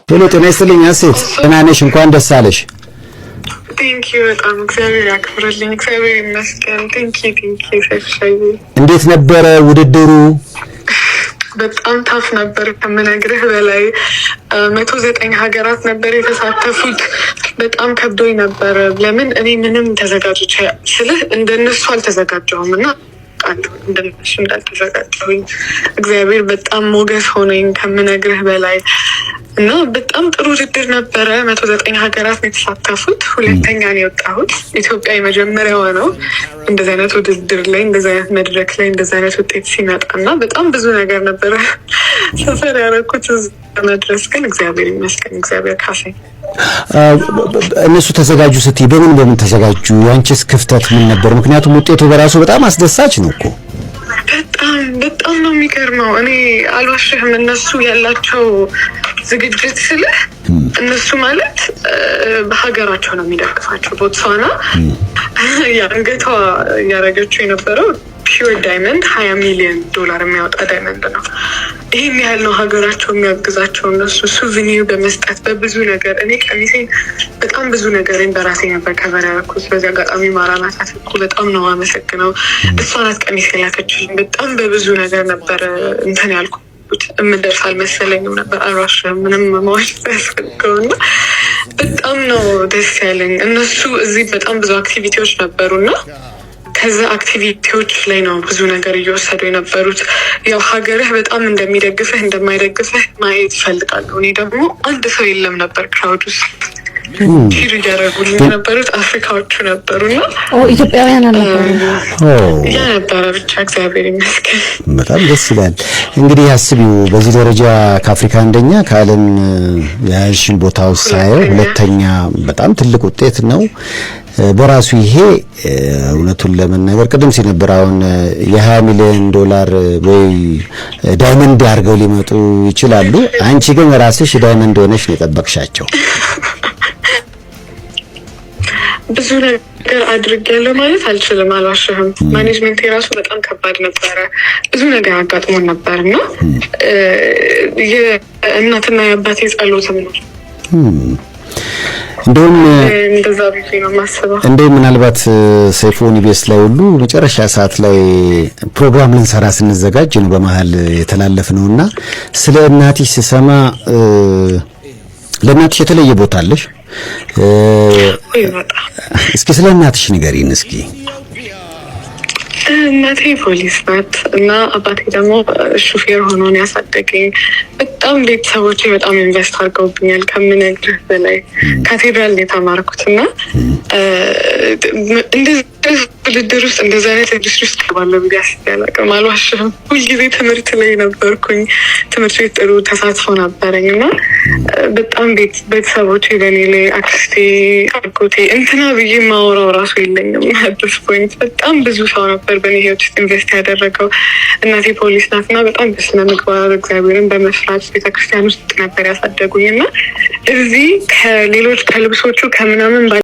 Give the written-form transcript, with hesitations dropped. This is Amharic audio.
ሄሎ ጤና ይስጥልኝ አሴት ደህና ነሽ? እንኳን ደስ አለሽ። ቴንኪው በጣም እግዚአብሔር ያክብርልኝ። እግዚአብሔር ይመስገን። ቴንኪው ሰፍሻይ። እንዴት ነበረ ውድድሩ? በጣም ታፍ ነበር ከምነግርህ በላይ 109 ሀገራት ነበር የተሳተፉት። በጣም ከብዶኝ ነበር። ለምን እኔ ምንም ተዘጋጅቼ ስልህ እንደነሱ አልተዘጋጀሁም እና እንደነሱ እንዳልተዘጋጀሁኝ እግዚአብሔር በጣም ሞገስ ሆነኝ ከምነግርህ በላይ እና በጣም ጥሩ ውድድር ነበረ። 109 ሀገራት ነው የተሳተፉት። ሁለተኛ ነው የወጣሁት። ኢትዮጵያ የመጀመሪያዋ ነው እንደዚህ አይነት ውድድር ላይ እንደዚህ አይነት መድረክ ላይ እንደዚህ አይነት ውጤት ሲመጣና በጣም ብዙ ነገር ነበረ ሰፈር ያደረኩት መድረስ ግን እግዚአብሔር ይመስገን እግዚአብሔር ካሰኝ። እነሱ ተዘጋጁ ስትይ በምን ተዘጋጁ? ያንቺስ ክፍተት ምን ነበር? ምክንያቱም ውጤቱ በራሱ በጣም አስደሳች ነው እኮ። በጣም ነው የሚገርመው። እኔ አልዋሽህም። እነሱ ያላቸው ዝግጅት ስልህ እነሱ ማለት በሀገራቸው ነው የሚደግፋቸው። ቦትስዋና የአንገቷ እያደረገችው የነበረው ፒውር ዳይመንድ $20 ሚሊዮን የሚያወጣ ዳይመንድ ነው። ይህን ያህል ነው ሀገራቸው የሚያግዛቸው። እነሱ ሱቪኒር በመስጠት በብዙ ነገር እኔ ቀሚሴን በጣም ብዙ ነገርን በራሴ ነበር ከበር ያደረኩት። በዚህ አጋጣሚ ማራናት አትኩ በጣም ነው አመሰግነው። እሷ ናት ቀሚስ የላከችልኝ። በጣም በብዙ ነገር ነበር እንትን ያልኩት። የምደርስ አልመሰለኝም ነበር። አልዋሽም። ምንም መዋሸት ያስፈልገውና በጣም ነው ደስ ያለኝ። እነሱ እዚህ በጣም ብዙ አክቲቪቲዎች ነበሩና ከዛ አክቲቪቲዎች ላይ ነው ብዙ ነገር እየወሰዱ የነበሩት። ያው ሀገርህ በጣም እንደሚደግፍህ እንደማይደግፍህ ማየት ይፈልጋሉ። እኔ ደግሞ አንድ ሰው የለም ነበር ክራውድ ውስጥ ቺር እያደረጉልኝ የነበሩት አፍሪካዎቹ ነበሩና ኢትዮጵያውያን አልነበሩ። ያ ነበረ ብቻ እግዚአብሔር ይመስገን። በጣም ደስ ይላል። እንግዲህ አስቢው በዚህ ደረጃ ከአፍሪካ አንደኛ ከዓለም ያልሽን ቦታው ሳየው ሁለተኛ በጣም ትልቅ ውጤት ነው በራሱ። ይሄ እውነቱን ለመናገር ቅድም ሲነበር አሁን $20 ሚሊዮን ወይ ዳይመንድ አድርገው ሊመጡ ይችላሉ። አንቺ ግን ራስሽ ዳይመንድ ሆነሽ ነው የጠበቅሻቸው። ብዙ ነገር አድርጌያለሁ ማለት አልችልም፣ አልዋሽህም። ማኔጅመንት የራሱ በጣም ከባድ ነበረ። ብዙ ነገር አጋጥሞን ነበርና የእናትና የአባቴ ጸሎትም ነው እንደውም እንደዛ ቢዚ ነው ማሰባ። እንደውም ምናልባት ሰይፎን ኢቢኤስ ላይ ሁሉ መጨረሻ ሰዓት ላይ ፕሮግራም ልንሰራ ስንዘጋጅ ነው በመሃል የተላለፍነውና ስለ እናትሽ ስሰማ ለእናትሽ የተለየ ቦታ አለሽ? እስኪ ስለ እናትሽ ንገሪን እስኪ። እናቴ ፖሊስ ናት እና አባቴ ደግሞ ሹፌር ሆኖ ነው ያሳደገኝ። በጣም ቤተሰቦቼ በጣም ኢንቨስት አድርገውብኛል ከምነግርህ በላይ። ካቴድራል የተማርኩት እና እንደዚህ ውድድር ውስጥ እንደዚህ አይነት ኢንዱስትሪ ውስጥ ገባለሁ ብዬ አስቤ አላውቅም፣ አልዋሽህም። ሁልጊዜ ትምህርት ላይ ነበርኩኝ። ትምህርት ቤት ጥሩ ተሳትፎ ነበረኝ እና በጣም ቤተሰቦቼ በእኔ ላይ አክስቴ፣ አጎቴ እንትና ብዬ ማወራው ራሱ የለኝም አዲስ ፖይንት። በጣም ብዙ ሰው ነበር በእኔ ህይወት ውስጥ ኢንቨስት ያደረገው። እናቴ ፖሊስ ናት እና በጣም በስነ ምግባር እግዚአብሔርን በመስራት ቤተክርስቲያን ውስጥ ነበር ያሳደጉኝ እና እዚህ ከሌሎች ከልብሶቹ ከምናምን